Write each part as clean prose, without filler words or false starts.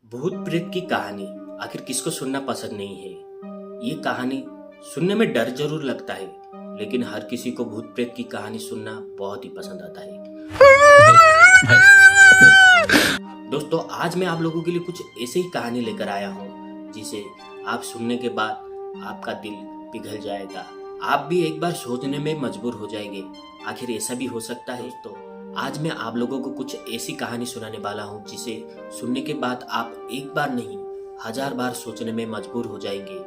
भूत प्रेत की कहानी आखिर किसको सुनना पसंद नहीं है। ये कहानी सुनने में डर जरूर लगता है, लेकिन हर किसी को भूत प्रेत की कहानी सुनना बहुत ही पसंद आता है। दोस्तों, आज मैं आप लोगों के लिए कुछ ऐसे ही कहानी लेकर आया हूँ जिसे आप सुनने के बाद आपका दिल पिघल जाएगा। आप भी एक बार सोचने में मजबूर हो जाएंगे, आखिर ऐसा भी हो सकता है। तो आज मैं आप लोगों को कुछ ऐसी कहानी सुनाने वाला हूँ जिसे सुनने के बाद आप एक बार नहीं 1000 बार सोचने में मजबूर हो जाएंगे।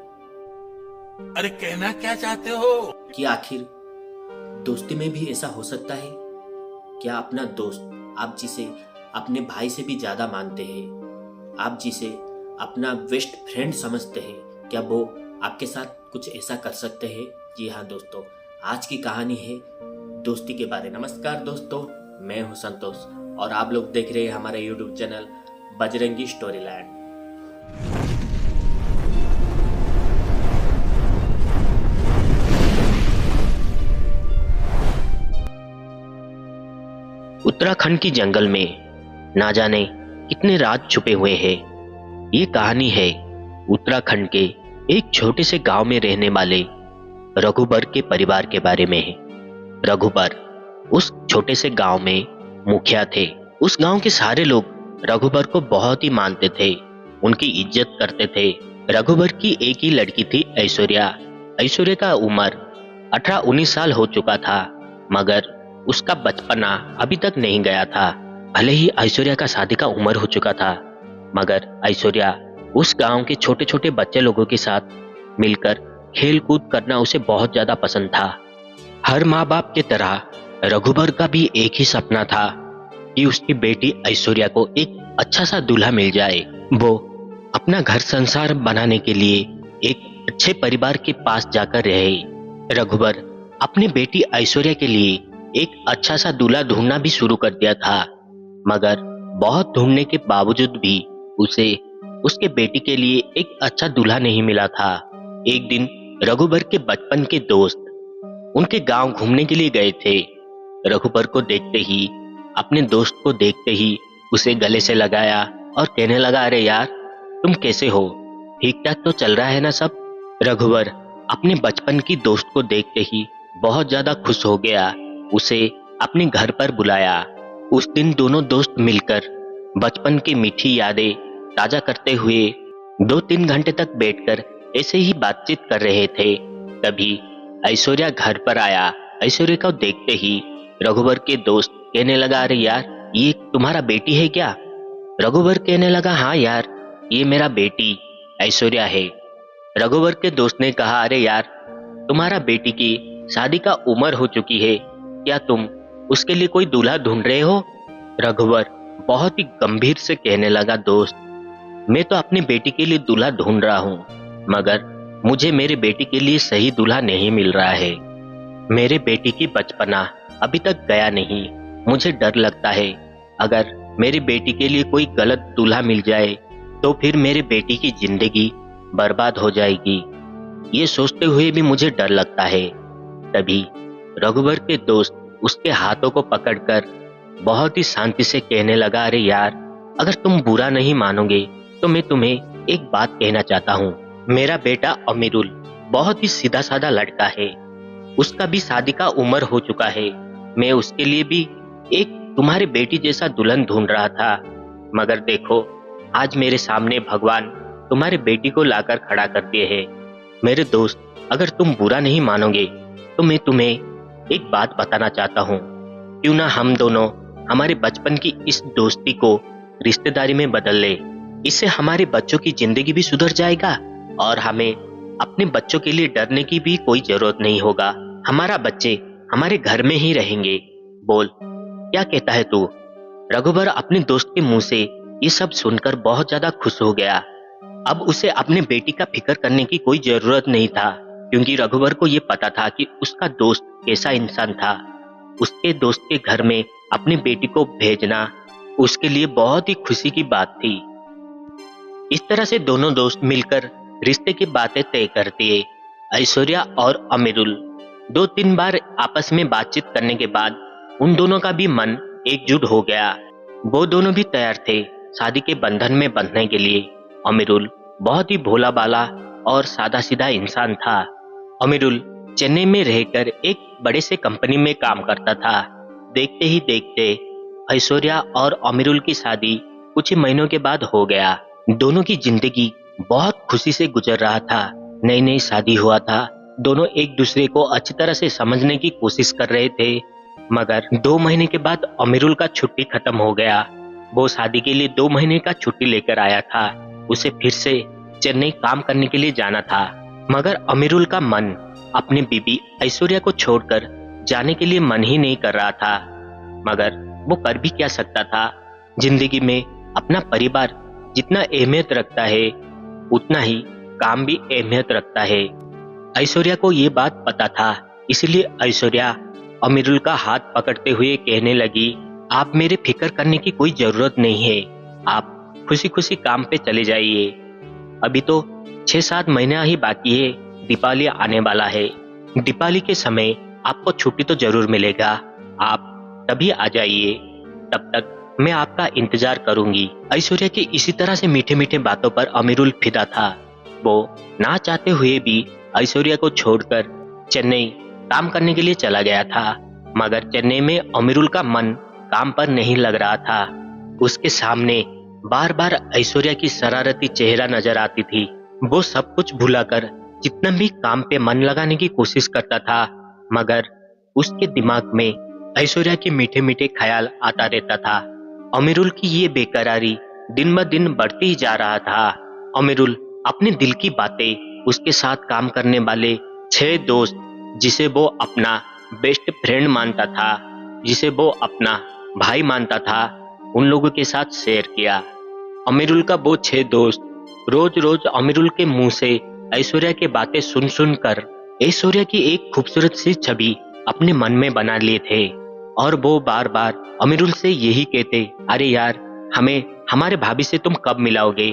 अरे कहना क्या चाहते हो? कि आखिर दोस्ती में भी ऐसा हो सकता है? क्या अपना दोस्त, आप जिसे अपने भाई से भी ज्यादा मानते हैं, आप जिसे अपना बेस्ट फ्रेंड समझते हैं, क्या वो आपके साथ कुछ ऐसा कर सकते हैं? जी हाँ दोस्तों, आज की कहानी है दोस्ती के बारे। नमस्कार दोस्तों, मैं हूं संतोष और आप लोग देख रहे हैं हमारे YouTube channel Bajrangi story land. Uttarakhand की जंगल में ना जाने कितने राज छुपे हुए हैं। ये कहानी है उत्तराखंड के एक छोटे से गांव में रहने वाले रघुबर के परिवार के बारे में है। रघुबर उस छोटे से गांव में मुखिया थे। उस गांव के सारे लोग रघुबर को बहुत ही मानते थे, उनकी इज्जत करते थे। रघुबर की एक ही लड़की थी, ऐश्वर्या। ऐश्वर्या का उम्र 18-19 साल हो चुका था, मगर उसका बचपना अभी तक नहीं गया था। भले ही ऐश्वर्या का शादी का उम्र हो चुका था, मगर ऐश्वर्या उस गांव के छोटे छोटे बच्चे लोगों के साथ मिलकर खेल कूद करना उसे बहुत ज्यादा पसंद था। हर माँ बाप की तरह रघुबर का भी एक ही सपना था कि उसकी बेटी ऐश्वर्या को एक अच्छा सा दूल्हा मिल जाए। वो अपना घर संसार बनाने के लिए एक अच्छे परिवार के पास जाकर रहे। रघुबर अपनी बेटी ऐश्वर्या के लिए एक अच्छा सा दूल्हा ढूंढना भी शुरू कर दिया था, मगर बहुत ढूंढने के बावजूद भी उसे उसके बेटी के लिए एक अच्छा दूल्हा नहीं मिला था। एक दिन रघुबर के बचपन के दोस्त उनके गांव घूमने के लिए गए थे। रघुबर को देखते ही, अपने दोस्त को देखते ही उसे गले से लगाया और कहने लगा, अरे यार, तुम कैसे हो? ठीक ठाक तो चल रहा है ना सब? रघुबर अपने बचपन की दोस्त को देखते ही बहुत ज्यादा खुश हो गया, उसे अपने घर पर बुलाया। उस दिन दोनों दोस्त मिलकर बचपन की मीठी यादें ताजा करते हुए 2-3 घंटे तक बैठकर ऐसे ही बातचीत कर रहे थे। तभी ऐश्वर्या घर पर आया। ऐश्वर्या को देखते ही रघुबर के दोस्त कहने लगा, अरे यार, ये तुम्हारा बेटी है क्या? रघुबर कहने लगा, हाँ यार, ये मेरा बेटी ऐश्वर्या है। रघुबर के दोस्त ने कहा, अरे यार, तुम्हारा बेटी की शादी का उम्र हो चुकी है, क्या तुम उसके लिए कोई दूल्हा ढूंढ रहे हो? रघुबर बहुत ही गंभीर से कहने लगा, दोस्त, मैं तो अपनी बेटी के लिए दूल्हा ढूंढ रहा हूँ, मगर मुझे मेरी बेटी के लिए सही दूल्हा नहीं मिल रहा है। मेरे बेटी की बचपना अभी तक गया नहीं। मुझे डर लगता है, अगर मेरी बेटी के लिए कोई गलत दूल्हा मिल जाए तो फिर मेरी बेटी की जिंदगी बर्बाद हो जाएगी। ये सोचते हुए भी मुझे डर लगता है। तभी रघुबर के दोस्त उसके हाथों को पकड़कर बहुत ही शांति से कहने लगा, अरे यार, अगर तुम बुरा नहीं मानोगे तो मैं तुम्हें एक बात कहना चाहता हूँ। मेरा बेटा अमीरुल बहुत ही सीधा साधा लड़का है, उसका भी शादी का उम्र हो चुका है। मैं उसके लिए भी एक तुम्हारी बेटी जैसा दुल्हन ढूंढ रहा था, मगर देखो, आज मेरे सामने भगवान तुम्हारी बेटी को लाकर खड़ा कर दिए है। मेरे दोस्त, अगर तुम बुरा नहीं मानोगे तो मैं तुम्हें एक बात बताना चाहता हूँ। क्यों ना हम दोनों हमारे बचपन की इस दोस्ती को रिश्तेदारी में बदल ले। इससे हमारे बच्चों की जिंदगी भी सुधर जाएगा और हमें अपने बच्चों के लिए डरने की भी कोई जरूरत नहीं होगा। हमारा बच्चे हमारे घर में ही रहेंगे। बोल, क्या कहता है तू? रघुबर अपने दोस्त के मुंह से ये सब सुनकर बहुत ज्यादा खुश हो गया। अब उसे अपने बेटी का फिक्र करने की कोई जरूरत नहीं था, क्योंकि रघुबर को ये पता था कि उसका दोस्त कैसा इंसान था। उसके दोस्त के घर में अपनी बेटी को भेजना उसके लिए बहुत ही खुशी की बात थी। इस तरह से दोनों दोस्त मिलकर रिश्ते की बातें तय कर दिए। ऐश्वर्या और अमीरुल 2-3 बार आपस में बातचीत करने के बाद उन दोनों का भी मन एकजुट हो गया। वो दोनों भी तैयार थे शादी के बंधन में बंधने के लिए। अमीरुल बहुत ही भोला भाला और सादा सीधा इंसान था। अमीरुल चेन्नई में रहकर एक बड़े से कंपनी में काम करता था। देखते ही देखते ऐश्वर्या और अमीरुल की शादी कुछ ही महीनों के बाद हो गया। दोनों की जिंदगी बहुत खुशी से गुजर रहा था। नई नई शादी हुआ था। दोनों एक दूसरे को अच्छी तरह से समझने की कोशिश कर रहे थे। मगर 2 महीने के बाद अमीरुल का छुट्टी खत्म हो गया। वो शादी के लिए 2 महीने का छुट्टी लेकर आया था। उसे फिर से चेन्नई काम करने के लिए जाना था। मगर अमीरुल का मन अपनी बीबी ऐश्वर्या को छोड़कर जाने के लिए मन ही नहीं कर रहा था। मगर वो कर भी क्या सकता था। जिंदगी में अपना परिवार जितना अहमियत रखता है उतना ही काम भी अहमियत रखता है। ऐश्वर्या को ये बात पता था, इसलिए ऐश्वर्या अमीरुल का हाथ पकड़ते हुए कहने लगी, आप मेरे फिक्र करने की कोई जरूरत नहीं है। आप खुशी खुशी काम पे चले जाइए। अभी तो 6-7 महीना ही बाकी है। दीपावली आने वाला है। दीपावली के समय आपको छुट्टी तो जरूर मिलेगा। आप तभी आ जाइए। तब तक मैं आपका इंतजार करूंगी। ऐश्वर्या की इसी तरह से मीठे मीठे बातों पर अमीरुल फिदा था। वो ना चाहते हुए भी ऐश्वर्या को छोड़कर चेन्नई काम करने के लिए चला गया था। मगर चेन्नई में अमीरुल का मन काम पर नहीं लग रहा था। उसके सामने बार बार ऐश्वर्या की शरारती चेहरा नजर आती थी। वो सब कुछ भुलाकर जितना भी काम पे मन लगाने की कोशिश करता था, मगर उसके दिमाग में ऐश्वर्या के मीठे मीठे ख्याल आता रहता था। अमीरुल की ये बेकरारी दिन ब दिन बढ़ती ही जा रहा था। अमीरुल अपने दिल की बातें उसके साथ काम करने वाले 6 दोस्त, जिसे वो अपना बेस्ट फ्रेंड मानता था, जिसे वो अपना भाई मानता था, उन लोगों के साथ शेयर किया। अमीरुल का वो 6 दोस्त रोज रोज अमीरुल के मुंह से ऐश्वर्या की बातें सुन सुन कर ऐश्वर्या की एक खूबसूरत सी छवि अपने मन में बना लिए थे। और वो बार बार अमीरुल से यही कहते, अरे यार, हमें हमारे भाभी से तुम कब मिलाओगे।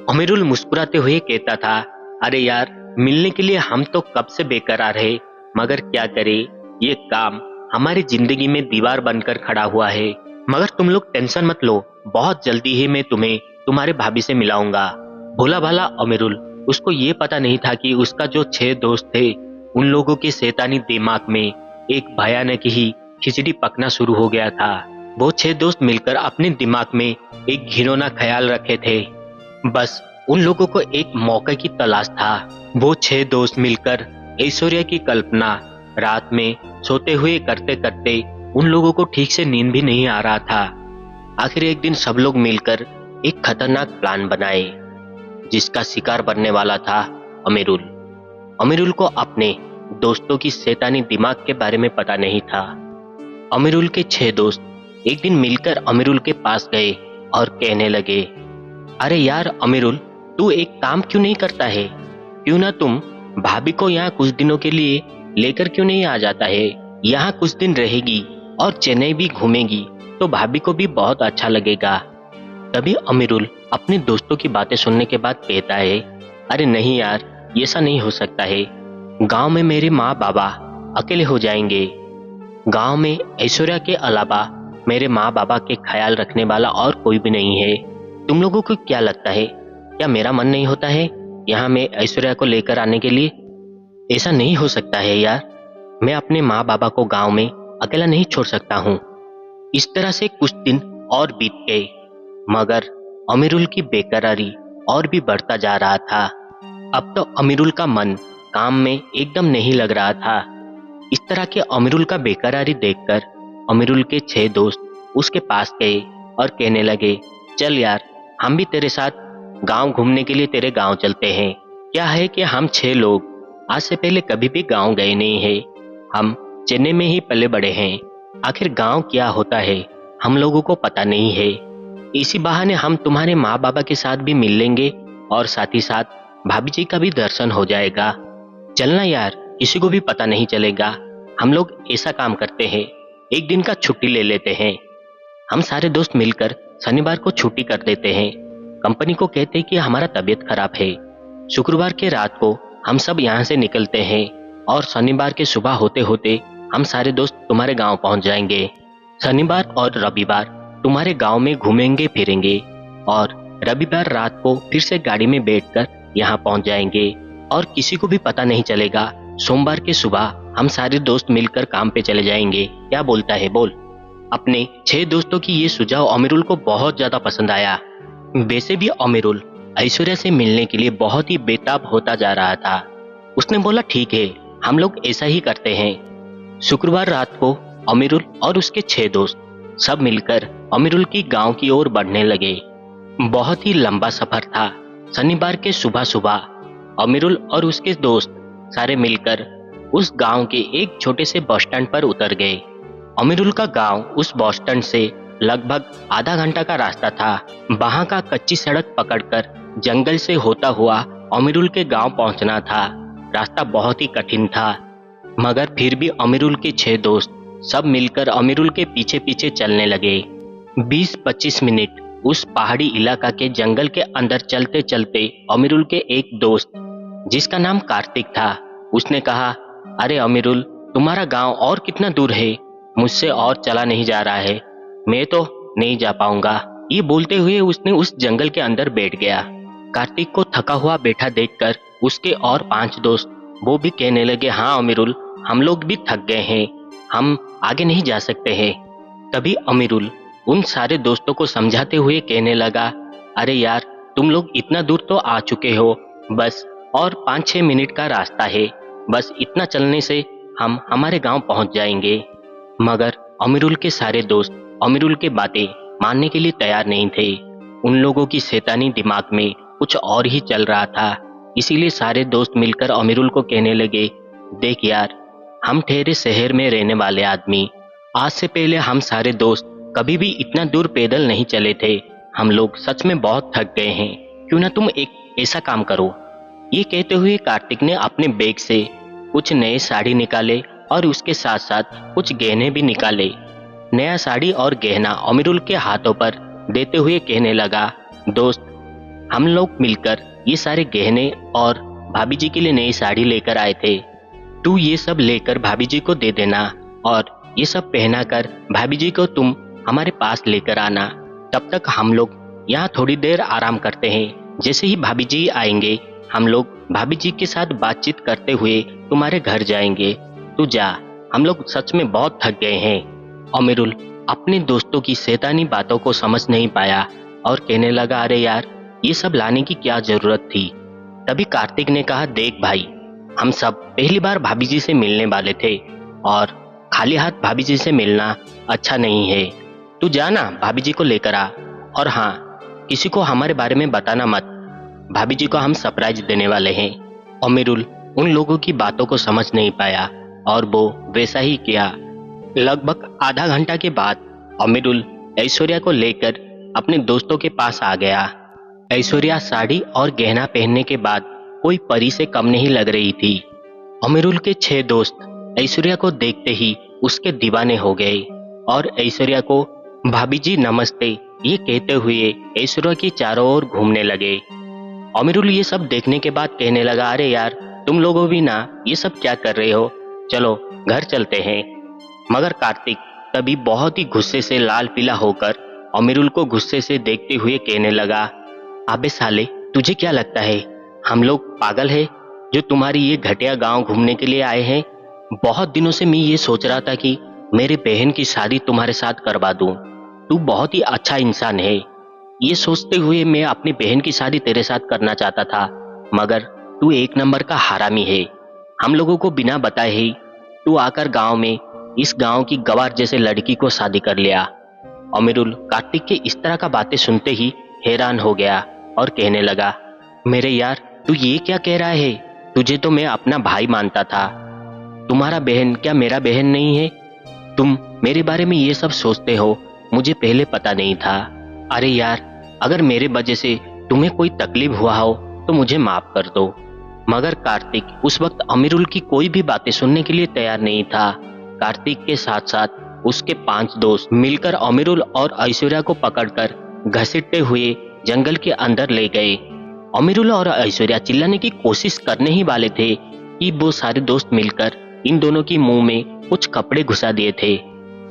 अमीरुल मुस्कुराते हुए कहता था, अरे यार, मिलने के लिए हम तो कब से बेकरार है, मगर क्या करें, ये काम हमारी जिंदगी में दीवार बनकर खड़ा हुआ है। मगर तुम लोग टेंशन मत लो, बहुत जल्दी ही मैं तुम्हें तुम्हारे भाभी से मिलाऊंगा। भोला भाला अमीरुल, उसको ये पता नहीं था कि उसका जो 6 दोस्त थे, उन लोगों के शैतानी दिमाग में एक भयानक ही खिचड़ी पकना शुरू हो गया था। वो 6 दोस्त मिलकर अपने दिमाग में एक घिनौना ख्याल रखे थे। बस उन लोगों को एक मौके की तलाश था। वो 6 दोस्त मिलकर ऐश्वर्या की कल्पना रात में सोते हुए करते करते उन लोगों को ठीक से नींद भी नहीं आ रहा था। आखिर एक दिन सब लोग मिलकर एक खतरनाक प्लान बनाए, जिसका शिकार बनने वाला था अमीरुल। अमीरुल को अपने दोस्तों की शैतानी दिमाग के बारे में पता नहीं था। अमीरुल के 6 दोस्त एक दिन मिलकर अमीरुल के पास गए और कहने लगे, अरे यार अमीरुल, तू एक काम क्यों नहीं करता है? क्यों ना तुम भाभी को यहाँ कुछ दिनों के लिए लेकर क्यों नहीं आ जाता है? यहाँ कुछ दिन रहेगी और चेन्नई भी घूमेगी तो भाभी को भी बहुत अच्छा लगेगा। तभी अमीरुल अपने दोस्तों की बातें सुनने के बाद कहता है, अरे नहीं यार, ऐसा नहीं हो सकता है। गांव में मेरे माँ बाबा अकेले हो जाएंगे। गांव में ऐश्वर्या के अलावा मेरे माँ बाबा के ख्याल रखने वाला और कोई भी नहीं है। तुम लोगों को क्या लगता है, क्या मेरा मन नहीं होता है यहाँ में ऐश्वर्या को लेकर आने के लिए? ऐसा नहीं हो सकता है यार, मैं अपने माँ बाबा को गांव में अकेला नहीं छोड़ सकता हूँ। इस तरह से कुछ दिन और बीत गए, मगर अमीरुल की बेकरारी और भी बढ़ता जा रहा था। अब तो अमीरुल का मन काम में एकदम नहीं लग रहा था। इस तरह के अमीरुल का बेकरारी देखकर अमीरुल के 6 दोस्त उसके पास गए और कहने लगे, चल यार, हम भी तेरे साथ गांव घूमने के लिए तेरे गांव चलते हैं। क्या है कि हम 6 लोग आज से पहले कभी भी गांव गए नहीं हैं। हम चेन्नई में ही पले बड़े हैं। आखिर गांव क्या होता है हम लोगों को पता नहीं है। इसी बहाने हम तुम्हारे माँ बाबा के साथ भी मिल लेंगे और साथ ही साथ भाभी जी का भी दर्शन हो जाएगा। चलना यार, किसी को भी पता नहीं चलेगा। हम लोग ऐसा काम करते हैं, एक दिन का छुट्टी ले लेते हैं। हम सारे दोस्त मिलकर शनिवार को छुट्टी कर देते हैं। कंपनी को कहते हैं कि हमारा तबीयत खराब है। शुक्रवार के रात को हम सब यहाँ से निकलते हैं और शनिवार के सुबह होते होते हम सारे दोस्त तुम्हारे गांव पहुंच जाएंगे। शनिवार और रविवार तुम्हारे गांव में घूमेंगे फिरेंगे। और रविवार रात को फिर से गाड़ी में बैठकर यहाँ पहुँच जाएंगे और किसी को भी पता नहीं चलेगा। सोमवार की सुबह हम सारे दोस्त मिलकर काम पे चले जाएंगे। क्या बोलता है, बोल। अपने 6 दोस्तों की ये सुझाव अमीरुल को बहुत ज्यादा पसंद आया। वैसे भी अमीरुल ऐश्वर्या से मिलने के लिए बहुत ही बेताब होता जा रहा था। उसने बोला ठीक है, हम लोग ऐसा ही करते हैं। शुक्रवार रात को अमीरुल और उसके 6 दोस्त सब मिलकर अमीरुल की गांव की ओर बढ़ने लगे। बहुत ही लंबा सफर था। शनिवार के सुबह सुबह अमीरुल और उसके दोस्त सारे मिलकर उस गांव के एक छोटे से बस स्टैंड पर उतर गए। अमीरुल का गांव उस बस स्टैंड से लगभग आधा घंटा का रास्ता था। वहां का कच्ची सड़क पकड़कर जंगल से होता हुआ अमीरुल के गांव पहुंचना था। रास्ता बहुत ही कठिन था, मगर फिर भी अमीरुल के 6 दोस्त सब मिलकर अमीरुल के पीछे पीछे चलने लगे। 20-25 मिनट उस पहाड़ी इलाका के जंगल के अंदर चलते चलते अमीरुल के एक दोस्त जिसका नाम कार्तिक था, उसने कहा, अरे अमीरुल, तुम्हारा गांव और कितना दूर है? मुझसे और चला नहीं जा रहा है, मैं तो नहीं जा पाऊंगा। ये बोलते हुए उसने उस जंगल के अंदर बैठ गया। कार्तिक को थका हुआ बैठा देखकर उसके और 5 दोस्त वो भी कहने लगे, हाँ अमीरुल, हम लोग भी थक गए हैं, हम आगे नहीं जा सकते हैं। तभी अमीरुल उन सारे दोस्तों को समझाते हुए कहने लगा, अरे यार, तुम लोग इतना दूर तो आ चुके हो, बस और 5-6 मिनट का रास्ता है, बस इतना चलने से हम हमारे गांव पहुंच जाएंगे। मगर अमीरुल के सारे दोस्त अमीरुल के बातें मानने के लिए तैयार नहीं थे। उन लोगों की शैतानी दिमाग में कुछ और ही चल रहा था। इसीलिए सारे दोस्त मिलकर अमीरुल को कहने लगे, देख यार, हम ठहरे शहर में रहने वाले आदमी, आज से पहले हम सारे दोस्त कभी भी इतना दूर पैदल नहीं चले थे। हम लोग सच में बहुत थक गए हैं, क्यों ना तुम एक ऐसा काम करो। ये कहते हुए कार्तिक ने अपने बैग से कुछ नए साड़ी निकाले और उसके साथ साथ कुछ गहने भी निकाले। नया साड़ी और गहना अमीरुल के हाथों पर देते हुए कहने लगा, दोस्त, हम लोग मिलकर ये सारे गहने और भाभी जी के लिए नई साड़ी लेकर आए थे। तू ये सब लेकर भाभी जी को दे देना और ये सब पहना कर भाभी जी को तुम हमारे पास लेकर आना। तब तक हम लोग यहाँ थोड़ी देर आराम करते हैं। जैसे ही भाभी जी आएंगे, हम लोग भाभी जी के साथ बातचीत करते हुए तुम्हारे घर जाएंगे। तू जा, हम लोग सच में बहुत थक गए हैं। अमीरुल अपने दोस्तों की शैतानी बातों को समझ नहीं पाया और कहने लगा, अरे यार, ये सब लाने की क्या जरूरत थी। तभी कार्तिक ने कहा, देख भाई, हम सब पहली बार भाभी जी से मिलने वाले थे और खाली हाथ भाभी जी से मिलना अच्छा नहीं है। तू जाना, भाभी जी को लेकर आ, और हाँ, किसी को हमारे बारे में बताना मत, भाभी जी को हम सरप्राइज देने वाले हैं। अमीरुल उन लोगों की बातों को समझ नहीं पाया और वो वैसा ही किया। लगभग आधा घंटा के बाद अमीरुल ऐश्वर्या को लेकर अपने दोस्तों के पास आ गया। ऐश्वर्या साड़ी और गहना पहनने के बाद कोई परी से कम नहीं लग रही थी। अमीरुल के 6 दोस्त ऐश्वर्या को देखते ही उसके दीवाने हो गए और ऐश्वर्या को भाभी जी नमस्ते ये कहते हुए ऐश्वर्या की चारों ओर घूमने लगे। अमीरुल ये सब देखने के बाद कहने लगा, अरे यार, तुम लोगों भी ना ये सब क्या कर रहे हो, चलो घर चलते हैं। मगर कार्तिक तभी बहुत ही गुस्से से लाल पीला होकर अमीरुल को गुस्से से देखते हुए कहने लगा, अबे साले, तुझे क्या लगता है हम लोग पागल है जो तुम्हारी ये घटिया गांव घूमने के लिए आए हैं? बहुत दिनों से मैं ये सोच रहा था कि मेरी बहन की शादी तुम्हारे साथ करवा दूं। तू बहुत ही अच्छा इंसान है। ये सोचते हुए मैं अपनी बहन की शादी तेरे साथ करना चाहता था, मगर तू एक नंबर का हरामी है। हम लोगों को बिना बताए ही तू आकर गांव में इस गांव की गवार जैसे लड़की को शादी कर लिया। अमीरुल कार्तिक के इस तरह का बातें सुनते ही हैरान हो गया और कहने लगा, मेरे यार, तू ये क्या कह रहा है? तुझे तो मैं अपना भाई मानता था। तुम्हारा बहन क्या मेरा बहन नहीं है? तुम मेरे बारे में ये सब सोचते हो, मुझे पहले पता नहीं था। अरे यार, अगर मेरे वजह से तुम्हें कोई तकलीफ हुआ हो तो मुझे माफ कर दो। मगर कार्तिक उस वक्त अमीरुल की कोई भी बातें सुनने के लिए तैयार नहीं था। कार्तिक के साथ साथ उसके 5 दोस्त मिलकर अमीरुल और ऐश्वर्या को पकड़कर घसीटते हुए जंगल के अंदर ले गए। अमीरुल और ऐश्वर्या चिल्लाने की कोशिश करने ही वाले थे कि वो सारे दोस्त मिलकर इन दोनों की मुंह में कुछ कपड़े घुसा दिए थे।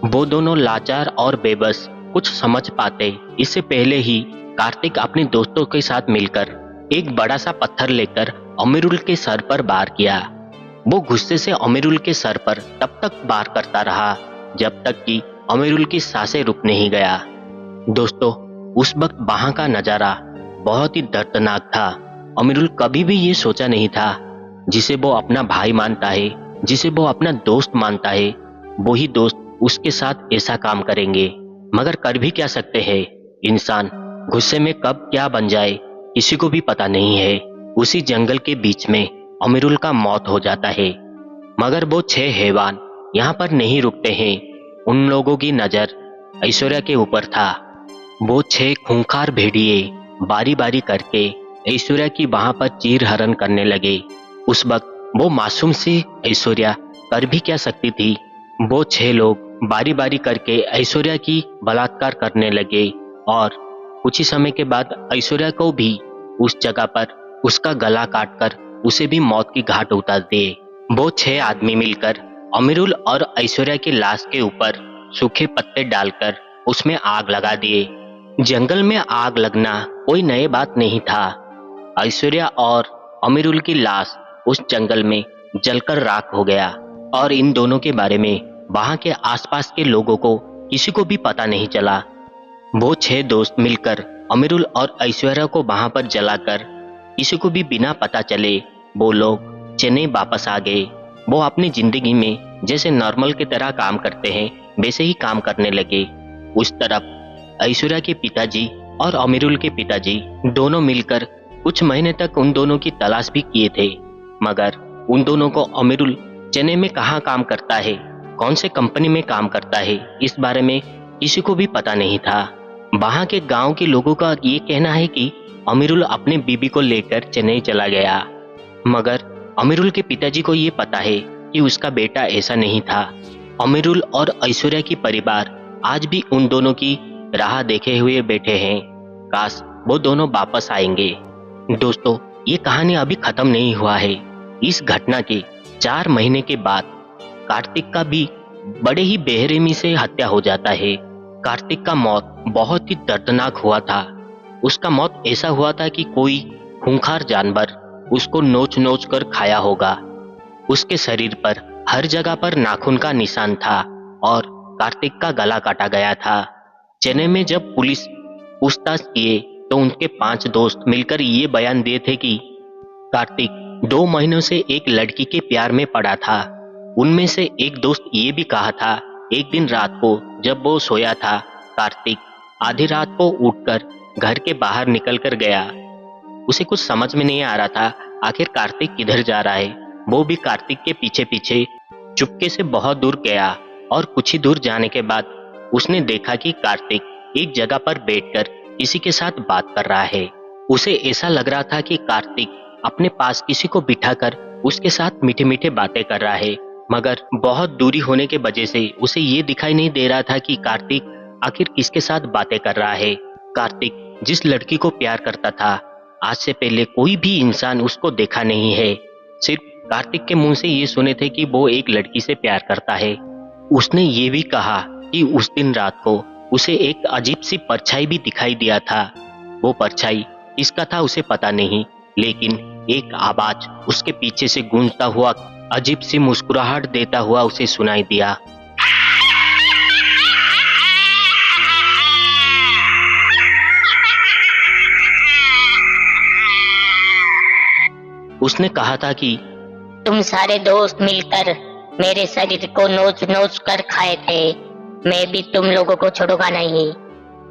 वो दोनों लाचार और बेबस कुछ समझ पाते इससे पहले ही कार्तिक अपने दोस्तों के साथ मिलकर एक बड़ा सा पत्थर लेकर अमीरुल के सर पर वार किया। वो गुस्से से अमीरुल के सर पर तब तक वार करता रहा जब तक कि अमीरुल की सांसें रुक नहीं गया। दोस्तों, उस वक्त वहां का नजारा बहुत ही दर्दनाक था। अमीरुल कभी भी ये सोचा नहीं था, जिसे वो अपना भाई मानता है, जिसे वो अपना दोस्त मानता है, वो ही दोस्त उसके साथ ऐसा काम करेंगे। मगर कर भी क्या सकते हैं, इंसान गुस्से में कब क्या बन जाए किसी को भी पता नहीं है। उसी जंगल के बीच में अमीरुल का मौत हो जाता है। मगर वो 6 हैवान यहाँ पर नहीं रुकते हैं। उन लोगों की नजर ऐश्वर्या के ऊपर था। वो 6 खूंखार भेड़िए बारी बारी करके ऐश्वर्या की वहां पर चीर हरण करने लगे। उस वक्त वो मासूम सी ऐश्वर्या कर भी क्या सकती थी। वो 6 लोग बारी बारी करके ऐश्वर्या की बलात्कार करने लगे और कुछ ही समय के बाद ऐश्वर्या को भी उस जगह पर उसका गला काटकर उसे भी मौत की घाट उतार दिए। वो 6 आदमी मिलकर अमीरुल और ऐश्वर्या की लाश के ऊपर सूखे पत्ते डालकर उसमें आग लगा दिए। जंगल में आग लगना कोई नई बात नहीं था। ऐश्वर्या और अमीरुल की लाश उस जंगल में जलकर राख हो गया और इन दोनों के बारे में वहां के आसपास के लोगों को किसी को भी पता नहीं चला। वो 6 दोस्त मिलकर अमीरुल और ऐश्वर्या को वहां पर जलाकर किसी को भी बिना पता चले वो लोग चेन्नई वापस आ गए। वो अपनी जिंदगी में जैसे नॉर्मल की तरह काम करते हैं वैसे ही काम करने लगे। उस तरफ ऐश्वर्या के पिताजी और अमीरुल के पिताजी दोनों मिलकर कुछ महीने तक उन दोनों की तलाश भी किए थे, मगर उन दोनों को अमीरुल चेन्नई में कहाँ काम करता है, कौन से कंपनी में काम करता है, इस बारे में किसी को भी पता नहीं था। वहां के गांव के लोगों का ये कहना है कि अमीरुल अपने बीबी को लेकर चेन्नई चला गया, मगर अमीरुल के पिताजी को ये पता है कि उसका बेटा ऐसा नहीं था। अमीरुल और ऐश्वर्या की परिवार आज भी उन दोनों की राह देखे हुए बैठे हैं। काश वो दोनों वापस आएंगे। दोस्तों, ये कहानी अभी खत्म नहीं हुआ है। इस घटना के 4 महीने के बाद कार्तिक का भी बड़े ही बेरहमी से हत्या हो जाता है। कार्तिक का मौत बहुत ही दर्दनाक हुआ था। उसका मौत ऐसा हुआ था कि कोई खूंखार जानवर उसको नोच नोच कर खाया होगा। उसके शरीर पर हर जगह पर नाखून का निशान था और कार्तिक का गला काटा गया था। चेन्नई में जब पुलिस पूछताछ किए तो उनके 5 दोस्त मिलकर ये बयान दिए थे कि कार्तिक 2 महीनों से एक लड़की के प्यार में पड़ा था। उनमें से एक दोस्त ये भी कहा था, एक दिन रात को जब वो सोया था, कार्तिक आधी रात को उठकर घर के बाहर निकल कर गया। उसे कुछ समझ में नहीं आ रहा था आखिर कार्तिक किधर जा रहा है। वो भी कार्तिक के पीछे पीछे चुपके से बहुत दूर गया और कुछ ही दूर जाने के बाद उसने देखा कि कार्तिक एक जगह पर बैठकर किसी के साथ बात कर रहा है। उसे ऐसा लग रहा था कि कार्तिक अपने पास किसी को बिठाकर उसके साथ मीठे मीठे बातें कर रहा है, मगर बहुत दूरी होने के वजह से उसे ये दिखाई नहीं दे रहा था कि कार्तिक आखिर किसके साथ बातें कर रहा है। कार्तिक जिस लड़की को प्यार करता था, आज से पहले कोई भी इंसान उसको देखा नहीं है। सिर्फ कार्तिक के मुंह से ये सुने थे कि वो एक लड़की से प्यार करता है। उसने ये भी कहा कि उस दिन रात को उसे एक अजीब सी परछाई भी दिखाई दिया था। वो परछाई किसका था उसे पता नहीं, लेकिन एक आवाज उसके पीछे से गूंजता हुआ अजीब सी मुस्कुराहट देता हुआ उसे सुनाई दिया। उसने कहा था कि तुम सारे दोस्त मिलकर मेरे शरीर को नोच नोच कर खाए थे, मैं भी तुम लोगों को छोड़ूंगा नहीं।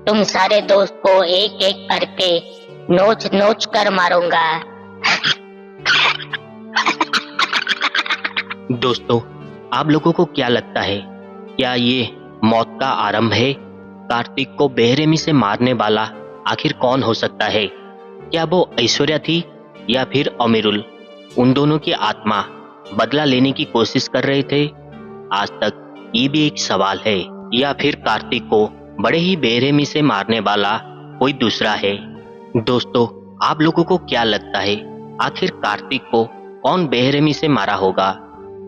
तुम सारे दोस्त को एक एक करके नोच नोच कर मारूंगा। दोस्तों, आप लोगों को क्या लगता है, क्या ये मौत का आरंभ है? कार्तिक को बेरहमी से मारने वाला आखिर कौन हो सकता है? क्या वो ऐश्वर्या थी या फिर अमीरुल? उन दोनों की आत्मा बदला लेने की कोशिश कर रहे थे? आज तक ये भी एक सवाल है। या फिर कार्तिक को बड़े ही बेरहमी से मारने वाला कोई दूसरा है? दोस्तों, आप लोगों को क्या लगता है, आखिर कार्तिक को कौन बेरहमी से मारा होगा?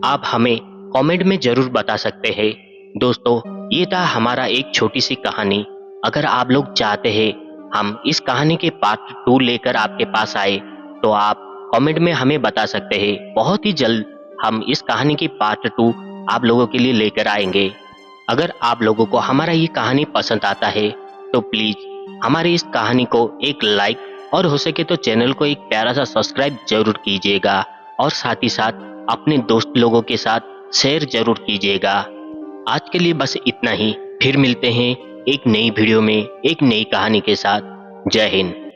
आप हमें कमेंट में जरूर बता सकते हैं। दोस्तों, ये था हमारा एक छोटी सी कहानी। अगर आप लोग चाहते हैं हम इस कहानी के पार्ट 2 लेकर आपके पास आए तो आप कमेंट में हमें बता सकते हैं। बहुत ही जल्द हम इस कहानी की पार्ट 2 आप लोगों के लिए लेकर आएंगे। अगर आप लोगों को हमारा ये कहानी पसंद आता है तो प्लीज हमारी इस कहानी को एक लाइक और हो सके तो चैनल को एक प्यारा सा सब्सक्राइब जरूर कीजिएगा और साथ ही साथ अपने दोस्त लोगों के साथ शेयर जरूर कीजिएगा। आज के लिए बस इतना ही। फिर मिलते हैं एक नई वीडियो में एक नई कहानी के साथ। जय हिंद।